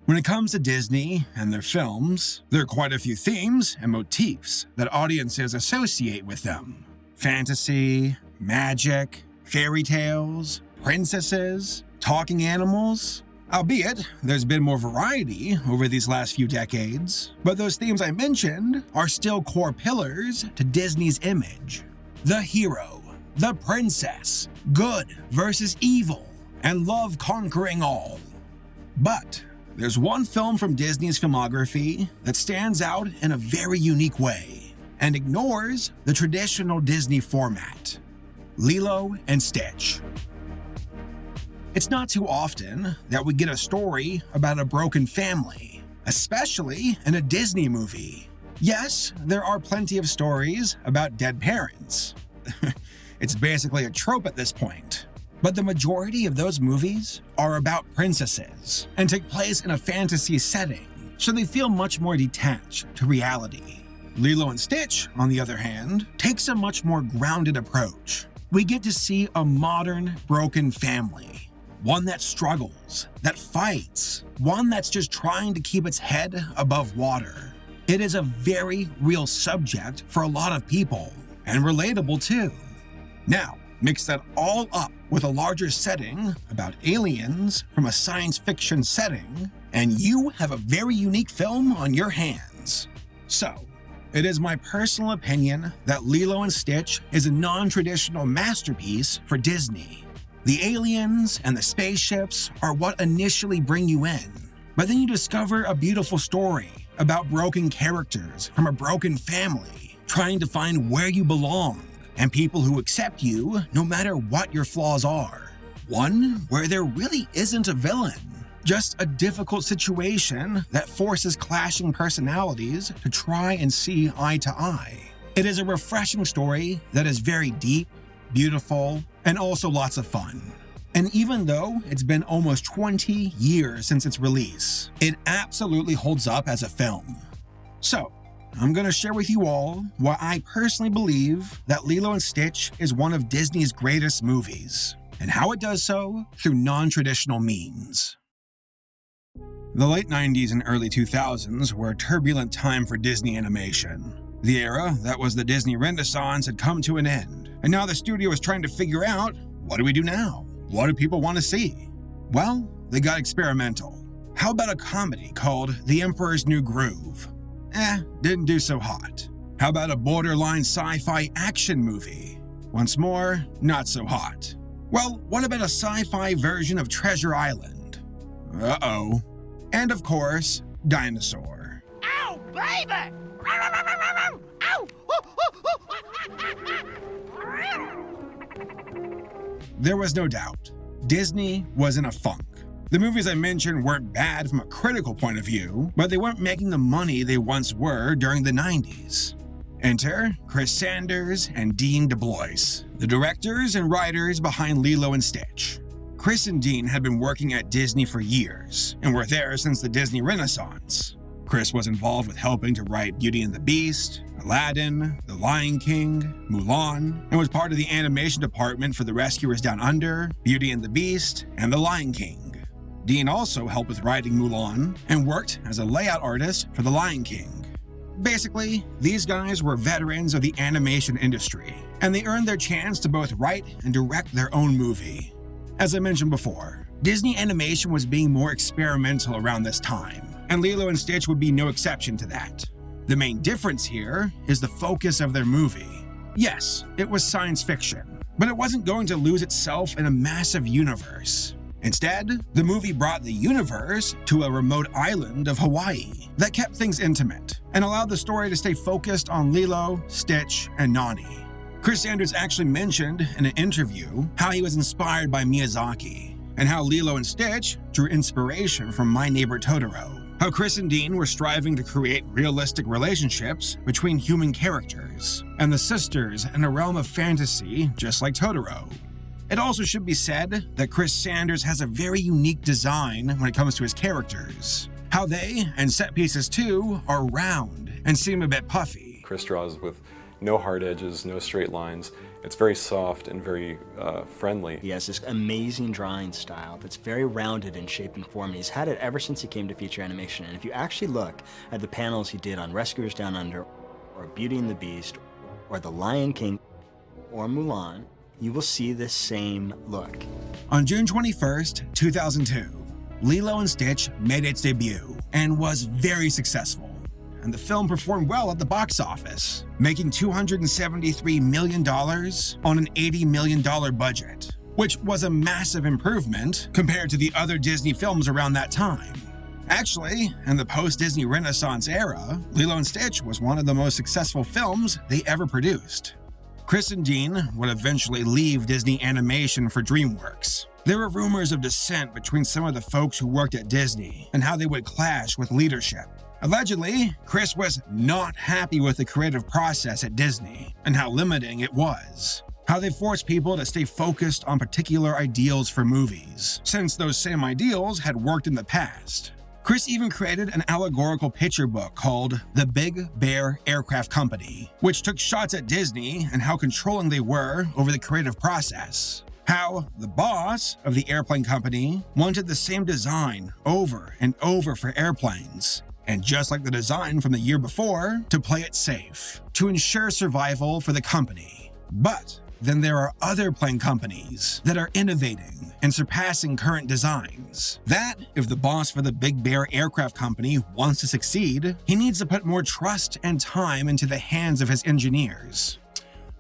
When it comes to Disney and their films, there are quite a few themes and motifs that audiences associate with them. Fantasy, magic, fairy tales, princesses, talking animals. Albeit, there's been more variety over these last few decades, but those themes I mentioned are still core pillars to Disney's image. The hero, the princess, good versus evil, and love conquering all. But there's one film from Disney's filmography that stands out in a very unique way and ignores the traditional Disney format: Lilo and Stitch. It's not too often that we get a story about a broken family, especially in a Disney movie. Yes, there are plenty of stories about dead parents. It's basically a trope at this point. But the majority of those movies are about princesses and take place in a fantasy setting, so they feel much more detached to reality. Lilo and Stitch, on the other hand, takes a much more grounded approach. We get to see a modern, broken family. One that struggles, that fights, one that's just trying to keep its head above water. It is a very real subject for a lot of people, and relatable too. Now, mix that all up with a larger setting about aliens from a science fiction setting, and you have a very unique film on your hands. So, it is my personal opinion that Lilo and Stitch is a non-traditional masterpiece for Disney. The aliens and the spaceships are what initially bring you in, but then you discover a beautiful story about broken characters from a broken family, trying to find where you belong, and people who accept you no matter what your flaws are. One where there really isn't a villain, just a difficult situation that forces clashing personalities to try and see eye to eye. It is a refreshing story that is very deep, beautiful, and also lots of fun. And even though it's been almost 20 years since its release, it absolutely holds up as a film. So, I'm going to share with you all why I personally believe that Lilo and Stitch is one of Disney's greatest movies, and how it does so through non-traditional means. The late 90s and early 2000s were a turbulent time for Disney animation. The era that was the Disney Renaissance had come to an end, and now the studio is trying to figure out, what do we do now? What do people want to see? Well, they got experimental. How about a comedy called The Emperor's New Groove? Didn't do so hot. How about a borderline sci-fi action movie? Once more, not so hot. Well, what about a sci-fi version of Treasure Island? Uh-oh. And of course, Dinosaur. Ow, baby! Ow! There was no doubt. Disney was in a funk. The movies I mentioned weren't bad from a critical point of view, but they weren't making the money they once were during the 90s. Enter Chris Sanders and Dean DeBlois, the directors and writers behind Lilo and Stitch. Chris and Dean had been working at Disney for years, and were there since the Disney Renaissance. Chris was involved with helping to write Beauty and the Beast, Aladdin, The Lion King, Mulan, and was part of the animation department for The Rescuers Down Under, Beauty and the Beast, and The Lion King. Dean also helped with writing Mulan and worked as a layout artist for The Lion King. Basically, these guys were veterans of the animation industry, and they earned their chance to both write and direct their own movie. As I mentioned before, Disney animation was being more experimental around this time, and Lilo and Stitch would be no exception to that. The main difference here is the focus of their movie. Yes, it was science fiction, but it wasn't going to lose itself in a massive universe. Instead, the movie brought the universe to a remote island of Hawaii that kept things intimate and allowed the story to stay focused on Lilo, Stitch, and Nani. Chris Sanders actually mentioned in an interview how he was inspired by Miyazaki, and how Lilo and Stitch drew inspiration from My Neighbor Totoro. How Chris and Dean were striving to create realistic relationships between human characters, and the sisters in a realm of fantasy just like Totoro. It also should be said that Chris Sanders has a very unique design when it comes to his characters. How they, and set pieces too, are round and seem a bit puffy. Chris draws with no hard edges, no straight lines, It's very soft and very friendly. He has this amazing drawing style that's very rounded in shape and form. He's had it ever since he came to feature animation. And if you actually look at the panels he did on Rescuers Down Under, or Beauty and the Beast, or The Lion King, or Mulan, you will see this same look. On June 21st, 2002, Lilo and Stitch made its debut and was very successful. And the film performed well at the box office, making $273 million on an $80 million budget, which was a massive improvement compared to the other Disney films around that time. Actually, in the post-Disney Renaissance era, Lilo and Stitch was one of the most successful films they ever produced. Chris and Dean would eventually leave Disney Animation for DreamWorks. There were rumors of dissent between some of the folks who worked at Disney and how they would clash with leadership. Allegedly, Chris was not happy with the creative process at Disney and how limiting it was. How they forced people to stay focused on particular ideals for movies, since those same ideals had worked in the past. Chris even created an allegorical picture book called The Big Bear Aircraft Company, which took shots at Disney and how controlling they were over the creative process. How the boss of the airplane company wanted the same design over and over for airplanes, and just like the design from the year before, to play it safe, to ensure survival for the company. But then there are other plane companies that are innovating and surpassing current designs. That, if the boss for the Big Bear Aircraft Company wants to succeed, he needs to put more trust and time into the hands of his engineers.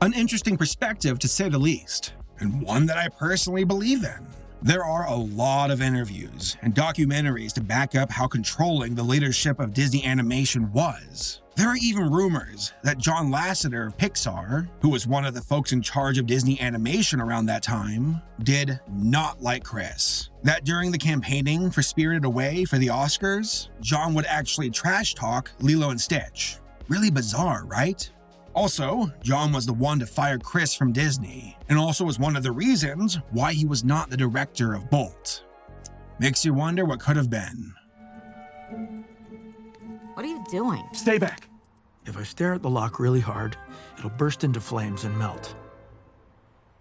An interesting perspective to say the least, and one that I personally believe in. There are a lot of interviews and documentaries to back up how controlling the leadership of Disney Animation was. There are even rumors that John Lasseter of Pixar, who was one of the folks in charge of Disney Animation around that time, did not like Chris. That during the campaigning for Spirited Away for the Oscars, John would actually trash talk Lilo and Stitch. Really bizarre, right? Also, John was the one to fire Chris from Disney, and also was one of the reasons why he was not the director of Bolt. Makes you wonder what could have been. What are you doing? Stay back. If I stare at the lock really hard, it'll burst into flames and melt.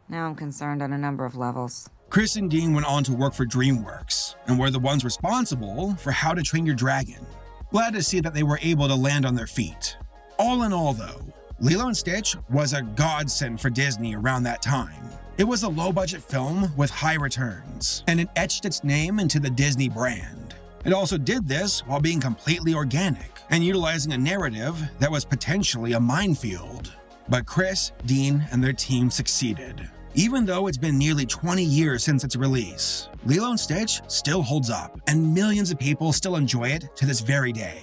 Now I'm concerned on a number of levels. Chris and Dean went on to work for DreamWorks, and were the ones responsible for How to Train Your Dragon. Glad to see that they were able to land on their feet. All in all though, Lilo and Stitch was a godsend for Disney around that time. It was a low-budget film with high returns, and it etched its name into the Disney brand. It also did this while being completely organic and utilizing a narrative that was potentially a minefield. But Chris, Dean, and their team succeeded. Even though it's been nearly 20 years since its release, Lilo and Stitch still holds up, and millions of people still enjoy it to this very day.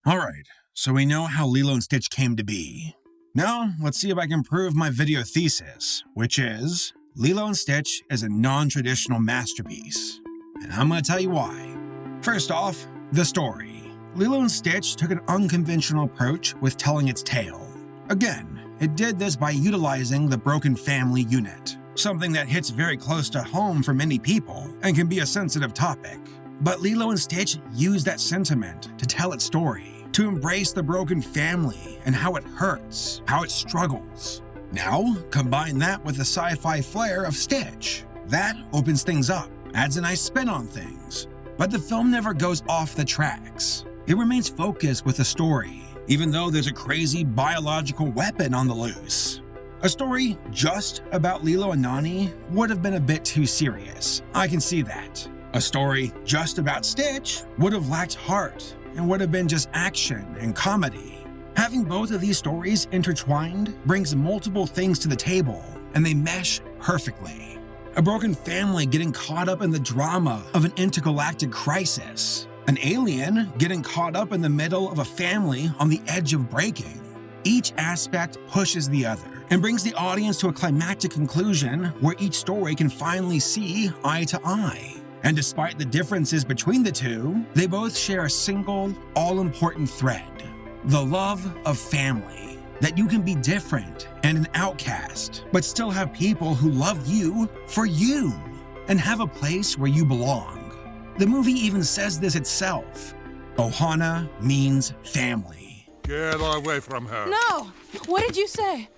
Alright, so we know how Lilo and Stitch came to be. Now, let's see if I can prove my video thesis, which is Lilo and Stitch is a non-traditional masterpiece. And I'm going to tell you why. First off, the story. Lilo and Stitch took an unconventional approach with telling its tale. Again, it did this by utilizing the broken family unit, something that hits very close to home for many people and can be a sensitive topic. But Lilo and Stitch used that sentiment to tell its story, to embrace the broken family and how it hurts, how it struggles. Now, combine that with the sci-fi flair of Stitch. That opens things up, adds a nice spin on things. But the film never goes off the tracks. It remains focused with the story, even though there's a crazy biological weapon on the loose. A story just about Lilo and Nani would have been a bit too serious. I can see that. A story just about Stitch would have lacked heart and would have been just action and comedy. Having both of these stories intertwined brings multiple things to the table, and they mesh perfectly. A broken family getting caught up in the drama of an intergalactic crisis. An alien getting caught up in the middle of a family on the edge of breaking. Each aspect pushes the other and brings the audience to a climactic conclusion where each story can finally see eye to eye. And despite the differences between the two, they both share a single, all-important thread. The love of family. That you can be different and an outcast, but still have people who love you for you and have a place where you belong. The movie even says this itself. Ohana means family. Get away from her. No! What did you say?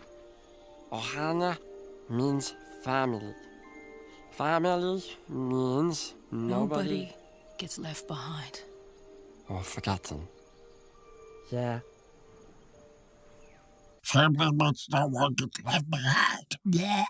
Ohana means family. Family means nobody gets left behind. or forgotten. Yeah. Family means no one gets left behind. Yeah.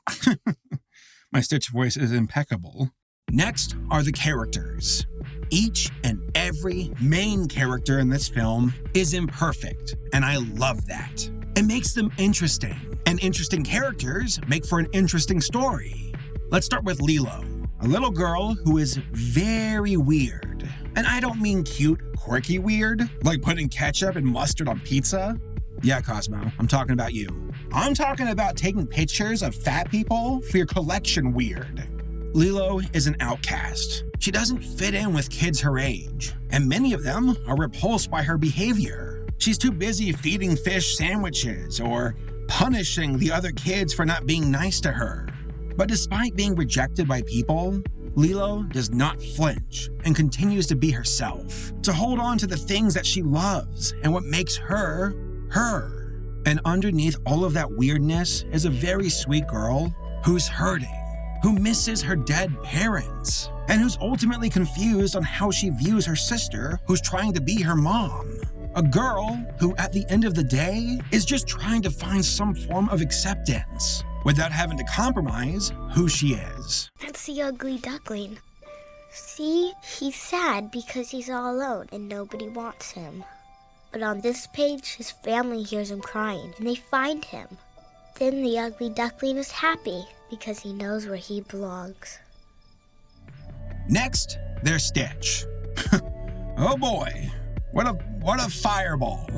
My Stitch voice is impeccable. Next are the characters. Each and every main character in this film is imperfect, and I love that. It makes them interesting, and interesting characters make for an interesting story. Let's start with Lilo, a little girl who is very weird. And I don't mean cute, quirky weird, like putting ketchup and mustard on pizza. Yeah, Cosmo, I'm talking about you. I'm talking about taking pictures of fat people for your collection weird. Lilo is an outcast. She doesn't fit in with kids her age, and many of them are repulsed by her behavior. She's too busy feeding fish sandwiches or punishing the other kids for not being nice to her. But despite being rejected by people, Lilo does not flinch and continues to be herself, to hold on to the things that she loves and what makes her, her. And underneath all of that weirdness is a very sweet girl who's hurting, who misses her dead parents, and who's ultimately confused on how she views her sister who's trying to be her mom. A girl who, at the end of the day, is just trying to find some form of acceptance without having to compromise who she is. That's the ugly duckling. See, he's sad because he's all alone and nobody wants him. But on this page, his family hears him crying and they find him. Then the ugly duckling is happy because he knows where he belongs. Next, there's Stitch. Oh boy, what a fireball.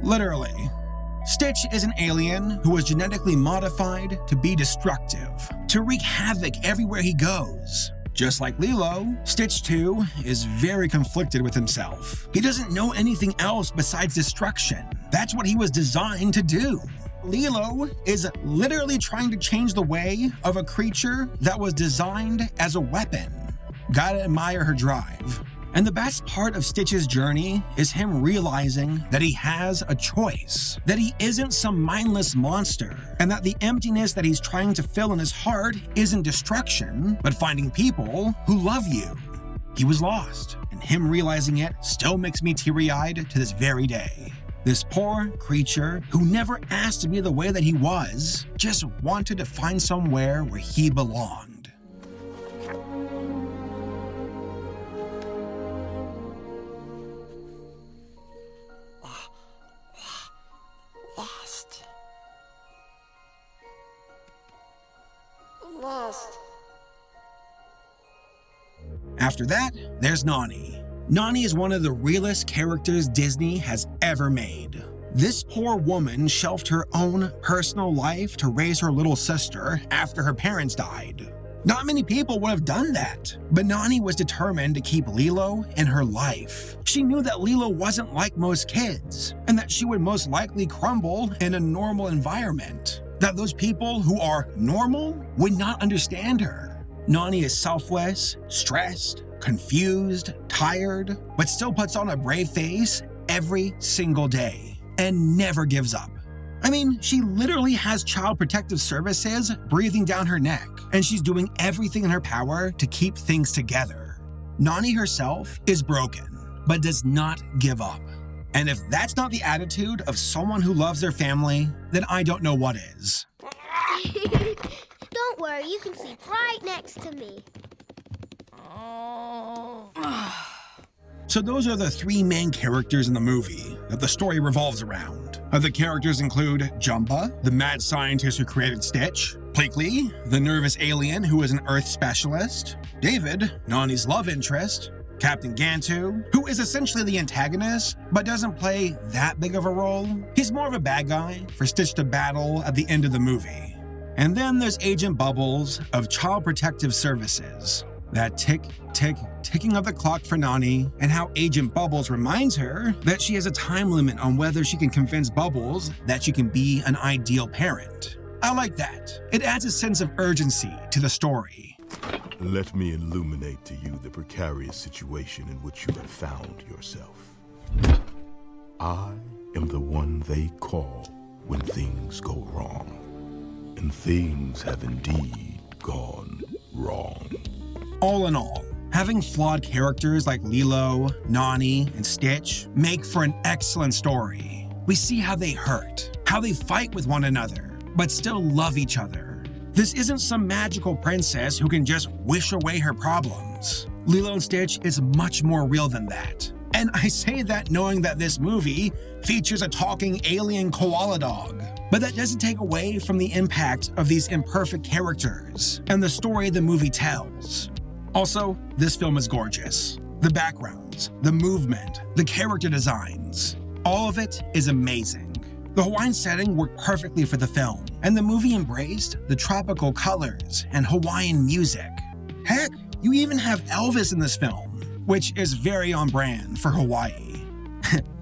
Literally. Stitch is an alien who was genetically modified to be destructive, to wreak havoc everywhere he goes. Just like Lilo, Stitch too is very conflicted with himself. He doesn't know anything else besides destruction. That's what he was designed to do. Lilo is literally trying to change the way of a creature that was designed as a weapon. Gotta admire her drive. And the best part of Stitch's journey is him realizing that he has a choice, that he isn't some mindless monster, and that the emptiness that he's trying to fill in his heart isn't destruction, but finding people who love you. He was lost, and him realizing it still makes me teary-eyed to this very day. This poor creature who never asked to be the way that he was, just wanted to find somewhere where he belonged. Lost. After that, there's Nani. Nani is one of the realest characters Disney has ever made. This poor woman shelved her own personal life to raise her little sister after her parents died. Not many people would have done that, but Nani was determined to keep Lilo in her life. She knew that Lilo wasn't like most kids, and that she would most likely crumble in a normal environment. That those people who are normal would not understand her. Nani is selfless, stressed, confused, tired, but still puts on a brave face every single day and never gives up. I mean, she literally has Child Protective Services breathing down her neck, and she's doing everything in her power to keep things together. Nani herself is broken, but does not give up. And if that's not the attitude of someone who loves their family, then I don't know what is. Don't worry, you can sleep right next to me. So those are the three main characters in the movie that the story revolves around. Other characters include Jumba, the mad scientist who created Stitch, Pleakley, the nervous alien who is an Earth specialist, David, Nani's love interest, Captain Gantu, who is essentially the antagonist, but doesn't play that big of a role. He's more of a bad guy for Stitch to battle at the end of the movie. And then there's Agent Bubbles of Child Protective Services. That ticking of the clock for Nani, and how Agent Bubbles reminds her that she has a time limit on whether she can convince Bubbles that she can be an ideal parent. I like that. It adds a sense of urgency to the story. Let me illuminate to you the precarious situation in which you have found yourself. I am the one they call when things go wrong. And things have indeed gone wrong. All in all, having flawed characters like Lilo, Nani, and Stitch make for an excellent story. We see how they hurt, how they fight with one another, but still love each other. This isn't some magical princess who can just wish away her problems. Lilo and Stitch is much more real than that. And I say that knowing that this movie features a talking alien koala dog. But that doesn't take away from the impact of these imperfect characters and the story the movie tells. Also, this film is gorgeous. The backgrounds, the movement, the character designs, all of it is amazing. The Hawaiian setting worked perfectly for the film, and the movie embraced the tropical colors and Hawaiian music. Heck, you even have Elvis in this film, which is very on brand for Hawaii.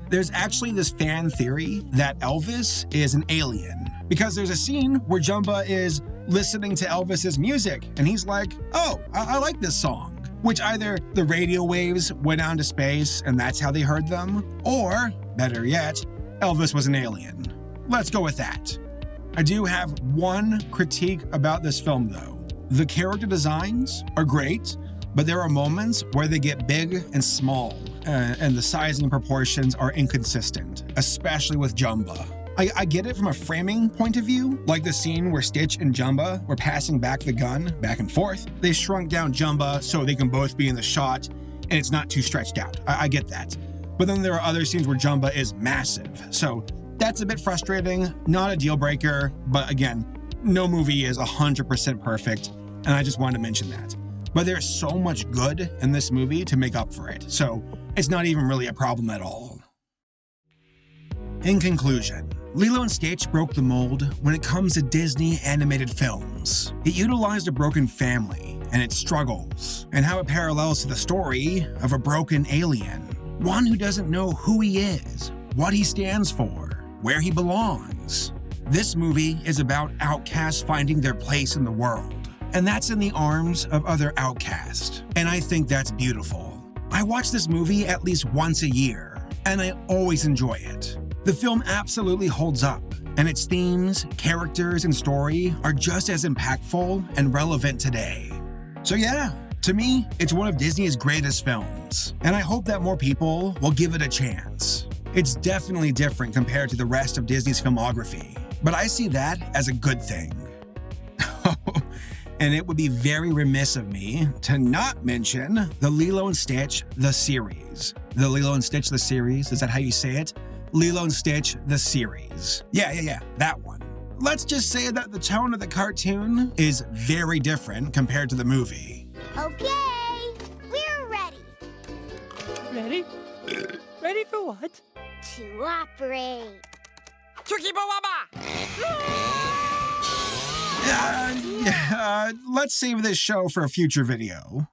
There's actually this fan theory that Elvis is an alien, because there's a scene where Jumba is listening to Elvis's music, and he's like, oh, I like this song. Which either the radio waves went out into space and that's how they heard them, or, better yet, Elvis was an alien. Let's go with that. I do have one critique about this film though. The character designs are great, but there are moments where they get big and small, and the sizing proportions are inconsistent, especially with Jumba. I get it from a framing point of view, like the scene where Stitch and Jumba were passing back the gun back and forth. They shrunk down Jumba so they can both be in the shot, and it's not too stretched out. I get that. But then there are other scenes where Jumba is massive, so that's a bit frustrating, not a deal breaker, but again, no movie is 100% perfect, and I just wanted to mention that. But there's so much good in this movie to make up for it, so it's not even really a problem at all. In conclusion, Lilo and Stitch broke the mold when it comes to Disney animated films. It utilized a broken family and its struggles, and how it parallels to the story of a broken alien, one who doesn't know who he is, what he stands for, where he belongs. This movie is about outcasts finding their place in the world, and that's in the arms of other outcasts, and I think that's beautiful. I watch this movie at least once a year, and I always enjoy it. The film absolutely holds up, and its themes, characters, and story are just as impactful and relevant today. So yeah, to me, it's one of Disney's greatest films, and I hope that more people will give it a chance. It's definitely different compared to the rest of Disney's filmography, but I see that as a good thing. And it would be very remiss of me to not mention the Lilo and Stitch, the series. The Lilo and Stitch, the series, is that how you say it? Lilo and Stitch, the series. Yeah, that one. Let's just say that the tone of the cartoon is very different compared to the movie. Okay, we're ready. Ready? Ready for what? To operate. Let's save this show for a future video.